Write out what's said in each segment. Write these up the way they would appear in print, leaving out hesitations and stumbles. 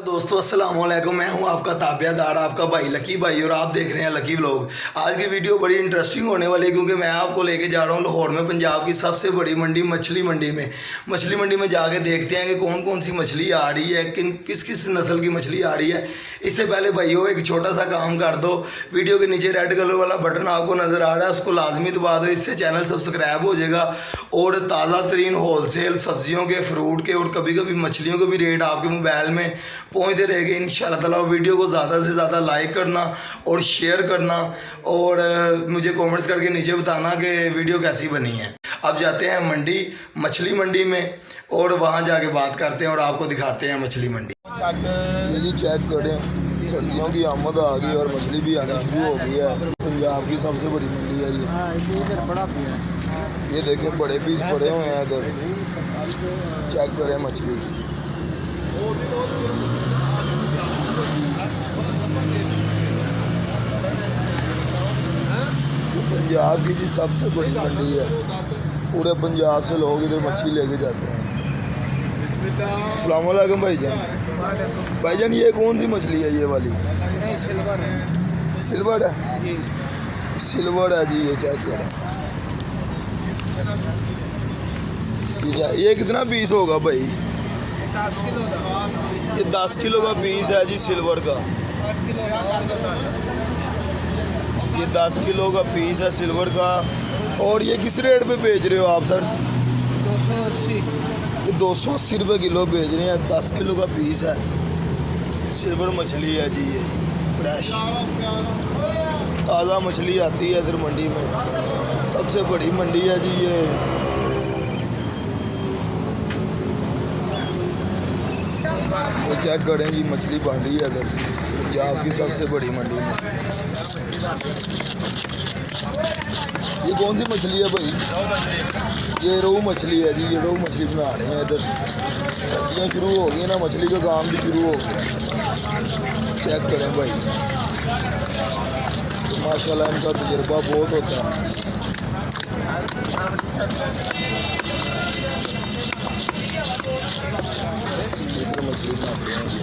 दोस्तों अस्सलाम वालेकुम, मैं हूं आपका ताबियादार, आपका भाई लकी भाई, और आप देख रहे हैं लकी व्लॉग। आज की वीडियो बड़ी इंटरेस्टिंग होने वाली है क्योंकि मैं आपको लेके जा रहा हूं लाहौर में, पंजाब की सबसे बड़ी मंडी मछली मंडी में। मछली मंडी में जाके देखते हैं कि कौन कौन सी मछली आ रही है, किस किस नस्ल की मछली आ रही है। इससे पहले भाइयों एक छोटा सा काम कर दो, वीडियो के नीचे रेड कलर वाला बटन आपको नज़र आ रहा है, उसको लाजमी दबा दो, इससे चैनल सब्सक्राइब हो जाएगा। और ताज़ा तरीन होलसेल सब्जियों के, फ्रूट के और कभी कभी मछलियों के भी रेट आपके मोबाइल में पहुंचते रहेंगे इंशाल्लाह ताला। वीडियो को ज़्यादा से ज़्यादा लाइक करना और शेयर करना, और मुझे कमेंट्स करके नीचे बताना कि वीडियो कैसी बनी है। अब जाते हैं मंडी, मछली मंडी में, और वहां जाके बात करते हैं और आपको दिखाते हैं मछली मंडी। ये जी चेक करें, सर्दियों की आमद आ गई और मछली भी आनी शुरू हो गई है। पंजाब की सबसे बड़ी मंडी है ये देखें, बड़े पीस पड़े हुए हैं इधर। चेक करें मछली, पंजाब की जी सबसे बड़ी मंडी है। पूरे पंजाब से लोग इधर मछली लेके जाते हैं। अस्सलाम वालेकुम भाईजान, ये कौन सी मछली है? ये वाली सिल्वर है, सिल्वर है जी। ये चेक करें, ये कितना पीस होगा भाई? ये 10 किलो का पीस है जी सिल्वर का। ये 10 किलो का पीस है सिल्वर का। और ये किस रेट पे बेच रहे हो आप सर? 280। ये 280 रुपये किलो बेच रहे हैं। 10 किलो का पीस है, सिल्वर मछली है जी। ये फ्रेश ताज़ा मछली आती है इधर मंडी में, सबसे बड़ी मंडी है जी ये। चेक करें जी, मछली बन रही है इधर पंजाब की सबसे बड़ी मंडी में। ये कौन सी मछली है भाई? ये रोहू मछली है जी। ये रोहू मछली बना रहे हैं इधर। सर्दियाँ शुरू हो गई ना, मछली का काम भी शुरू हो गया। चेक करें भाई, माशाल्लाह इनका तजुर्बा बहुत होता है। मछली बनाते हैं जी।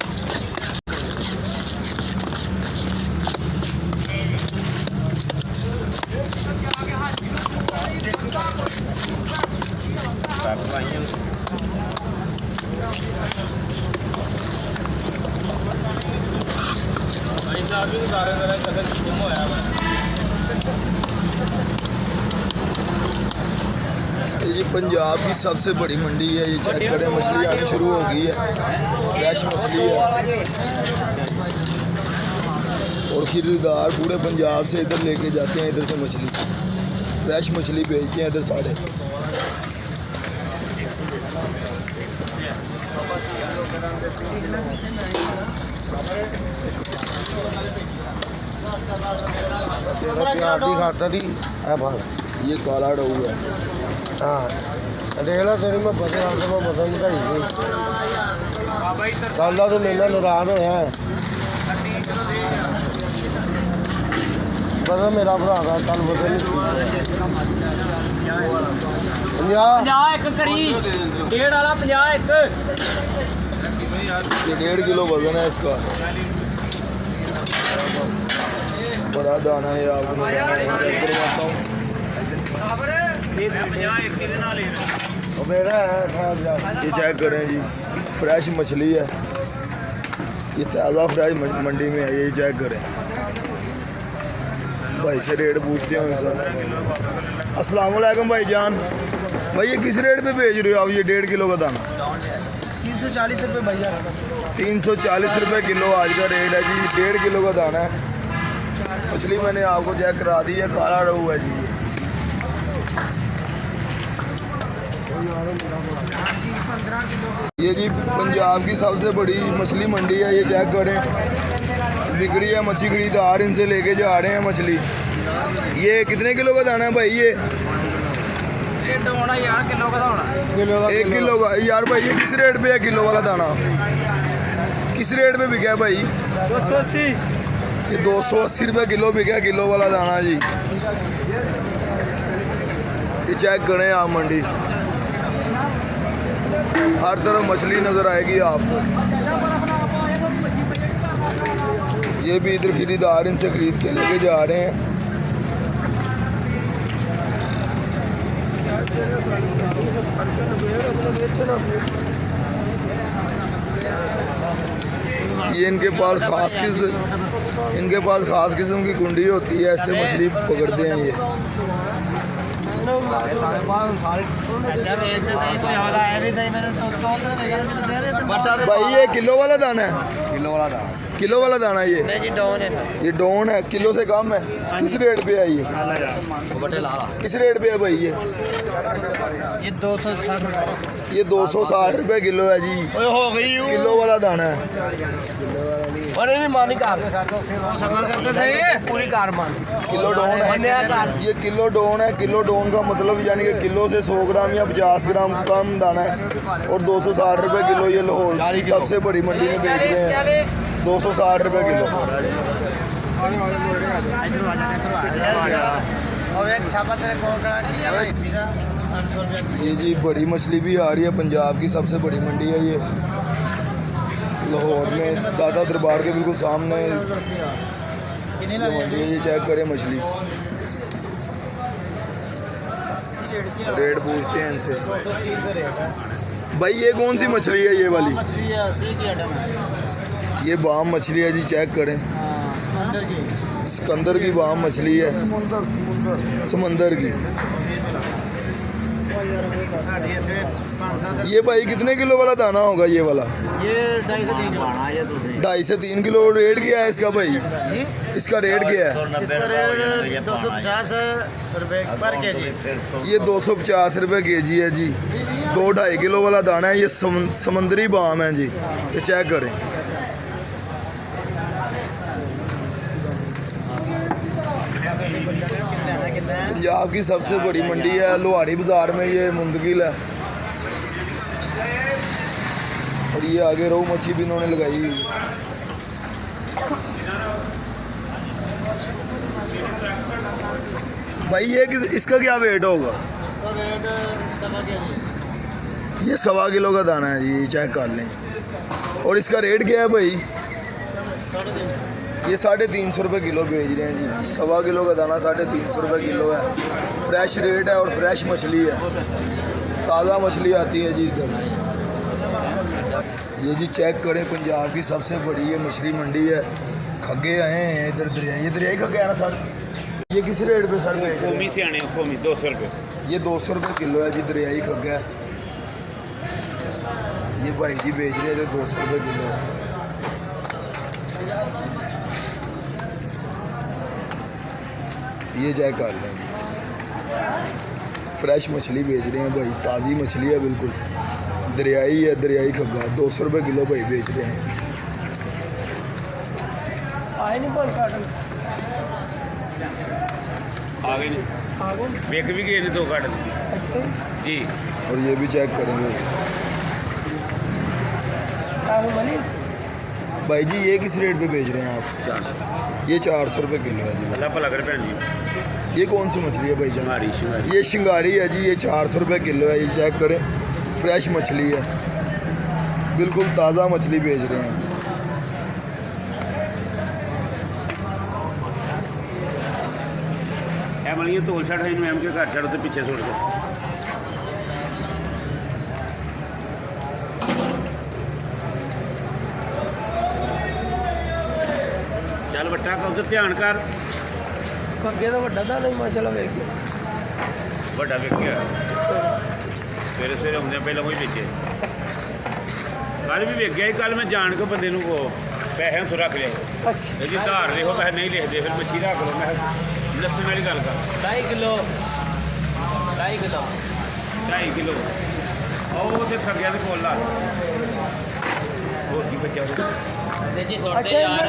ये पंजाब की सबसे बड़ी मंडी है। ये चेक करें, मछली आनी शुरू हो गई है, फ्रेश मछली है। और खरीदार पूरे पंजाब से इधर लेके जाते हैं, इधर से मछली, फ्रेश मछली बेचते हैं इधर साढ़े। ये काला रोहू है। हाँ देखना तेरी मैं पसंद का ही कल तो मेला नाराज होया पता मेरा भरा का कल बदल 50 एक करी 1.5 वाला 50 एक। ये 1.5 किलो वजन है इसका, बड़ा दाना है। आपको चेक करवाता हूँ। ये चेक करें जी, फ्रेश मछली है। ये ताज़ा फ्रेश मंडी में है। ये चेक करें, भाई से रेट पूछते हैं सर। अस्सलाम वालेकुम भाईजान, भाई ये किस रेट पे बेच रहे हो आप? ये 1.5 किलो का दाना 340 रुपये भैया। 340 रुपये किलो आज का रेट है जी। 1.5 किलो का दाना है। मछली मैंने आपको चेक करा दी है, काला रोहू है जी। ये जी पंजाब की सबसे बड़ी मछली मंडी है। ये चेक करें, बिक्री है मछली, खरीदार इनसे लेके जा रहे हैं मछली। ये कितने किलो का दाना है भाई? ये 1 किलो का। यार भाई ये किस रेट पे है किलो वाला दाना? किस रेट पे बिका है भाई? 280। ये 280 रुपये किलो बिका किलो वाला दाना जी। ये चेक करें आप मंडी, हर तरफ मछली नज़र आएगी आपको। ये भी इधर खरीदार इनसे खरीद के लेके जा रहे हैं। ये इनके पास खास किस्म की कुंडी होती है, ऐसे मछली पकड़ते हैं ये। भाई ये किलो वाला दाना है? किलो वाला दाना ये डॉन है। किलो से कम है? किस रेट पे है ये? किस रेट पे है भाई ये? 260 ये 260 रुपये किलो है जी। हो गई किलो वाला दाना है। अरे नहीं मानी कार सफर करते थे पूरी कार मान किलो डॉन है ये। किलो डॉन है। किलो डॉन का मतलब यानी कि किलो से 100 ग्राम या 50 ग्राम कम दाना है। और 260 रुपये किलो ये लाहौर की सबसे बड़ी मंडी में बेच रहे हैं। 260 रुपये किलो। ये जी बड़ी मछली भी आ रही है। पंजाब की सबसे बड़ी मंडी है ये, लाहौर में दादा दरबार के बिल्कुल सामने ये मंडी है। ये चेक करें मछली, रेट पूछते हैं इनसे। भाई ये कौन सी मछली है? ये वाली ये बाम मछली है जी, चेक करें। सिकंदर की बाम मछली है, समंदर की। ये भाई कितने किलो वाला दाना होगा ये वाला? ये 2.5 से 3 किलो। रेट क्या है इसका भाई? इसका रेट क्या है? इसका रेट 250 रुपये पर केजी। ये 250 रुपये केजी है जी। 2-2.5 किलो वाला दाना है। ये समंदरी बाम है जी, ये चेक करें। पंजाब की सबसे बड़ी मंडी है लोहाड़ी बाज़ार में, ये मुंदगिल है। और ये आगे रोहू मच्छी भी इन्होंने लगाई हुई है। भाई ये इसका क्या वेट होगा? ये 1.25 किलो का दाना है जी, चेक कर लें। और इसका रेट क्या है भाई? ये 350 रुपये किलो बेच रहे हैं जी। 1.25 किलो का दाना 350 रुपये किलो है। फ्रेश रेट है और फ्रेश मछली है, ताज़ा मछली आती है जी इधर। ये जी चेक करें, पंजाब की सबसे बड़ी ये मछली मंडी है। खग्गे आए हैं इधर दरियाई। ये दरियाई खग्गे है ना सर? ये किस रेट पे सर बेच रहे हैं? 200 रुपये। ये 200 रुपये किलो है जी दरियाई खग्गा। ये भाई जी बेच रहे थे 200 रुपये किलो। ये चेक कर लें, फ्रेश मछली बेच रहे हैं भाई, ताज़ी मछली है बिल्कुल। दरियाई है, दरियाई खग्गा 200 रुपये किलो भाई बेच रहे हैं। आगे नहीं बेक भी गए 2 काट जी। और ये भी चेक करेंगे भाई जी। ये किस रेट पे बेच रहे हैं आप? 400। ये 400 रुपये किलो है जी। अल्लाह भला करे भैन जी। ये कौन सी मछली है भाई? शिंगारी। ये शिंगारी है जी। ये 400 रुपये किलो है। ये चेक करें, फ्रेश मछली है, बिल्कुल ताज़ा मछली बेच रहे हैं। ये तोल छड़ है मैम के घर छड़ तो पीछे छोड़ के चल बट्टा का उधर ध्यान कर। ਅੱਗੇ ਤਾਂ ਵੱਡਾ ਦਾ ਨਹੀਂ ਮਾਸ਼ਾਅੱਲਾ ਵੇਖ ਕੇ ਵੱਡਾ ਵੇਖਿਆ ਸਵੇਰੇ ਸਵੇਰੇ ਹੁੰਦੇ ਪਹਿਲਾਂ ਕੋਈ ਵੇਚੇ। ਕੱਲ ਵੀ ਵੇਖ ਗਿਆ ਸੀ। ਕੱਲ ਮੈਂ ਜਾਣ ਕੇ ਬੰਦੇ ਨੂੰ ਕੋ ਪੈਸੇ ਨੂੰ ਰੱਖ ਲਿਆ। ਅੱਛਾ ਜੀ ਧਾਰ ਦੇਖੋ ਪੈਸੇ ਨਹੀਂ ਲਿਖਦੇ, ਫਿਰ ਮੱਛੀ ਰੱਖ ਲਓ। ਮੈਂ ਲੱਸਣ ਵਾਲੀ ਗੱਲ ਕਰ। 2.5 ਕਿਲੋ 2.5 ਕਿਲੋ ਉਹ ਤੇ ਖੱਗਿਆ ਦੇ ਕੋਲ ਲਾ ਹੋਰ ਕੀ ਬਚਿਆ ਤੇ ਜੀ ਛੋਟੇ ਯਾਰ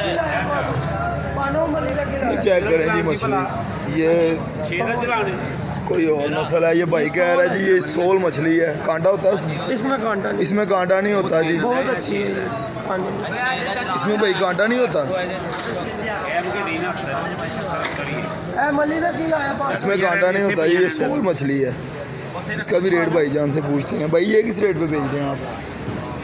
ਪਾਨੋ ਮਲੀ ਲੱਗੇ। ये चेक करें जी मछली। ये ਛੇਦਾ ਚਲਾਣੇ कोई और नस्ल है। ये भाई कह रहा है जी ये सोल मछली है। कांटा होता है इसमें? इसमें कांटा नहीं, इसमें कांटा नहीं होता जी। बहुत अच्छी है ये पानी। इसमें भाई कांटा नहीं होता। ਐਮ ਕੇ ਨਹੀਂ ਨਾ ਕਰੀਏ। ए मली का की लाया पानी? इसमें कांटा नहीं होता। ये सोल मछली है। इसका भी रेट भाईजान से पूछते हैं। भाई ये किस रेट पे बेचते हैं आप?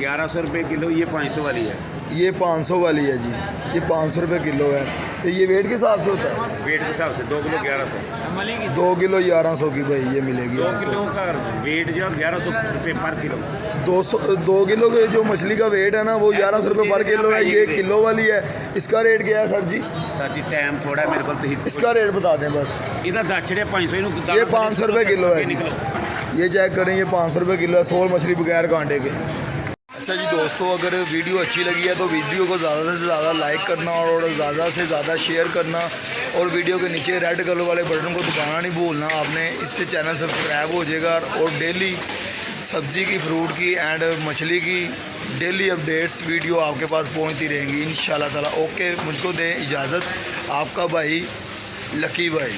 1100 रुपये किलो। ये 500 वाली है। ये 500 वाली है जी, ये 500 रुपये किलो है। तो ये वेट के हिसाब से होता है? वेट के हिसाब से 2 किलो 1100। मिलेगी 2 किलो 1100 की भाई ये मिलेगी 2 आपको। किलो का वेट जो 1100 रुपये पर किलो। 2 किलो के जो मछली का वेट है ना वो 1100 रुपये पर किलो है। ये किलो वाली है, इसका रेट क्या है सर जी? सर जी टाइम थोड़ा मेरे को तो इसका रेट बता दें बस। ਇਹਦਾ 10 ਛੜੇ 500 ਇਹਨੂੰ ये 500 रुपये किलो है जी। ये चेक करें, ये 500 रुपये किलो है, सोल मछली बगैर कांटे के। अच्छा जी दोस्तों, अगर वीडियो अच्छी लगी है तो वीडियो को ज़्यादा से ज़्यादा लाइक करना और ज़्यादा से ज़्यादा शेयर करना, और वीडियो के नीचे रेड कलर वाले बटन को दबाना नहीं भूलना आपने। इससे चैनल सब्सक्राइब हो जाएगा और डेली सब्ज़ी की, फ्रूट की एंड मछली की डेली अपडेट्स वीडियो आपके पास पहुंचती रहेंगी इंशाल्लाह ताला। ओके, मुझको दें इजाज़त, आपका भाई लकी भाई।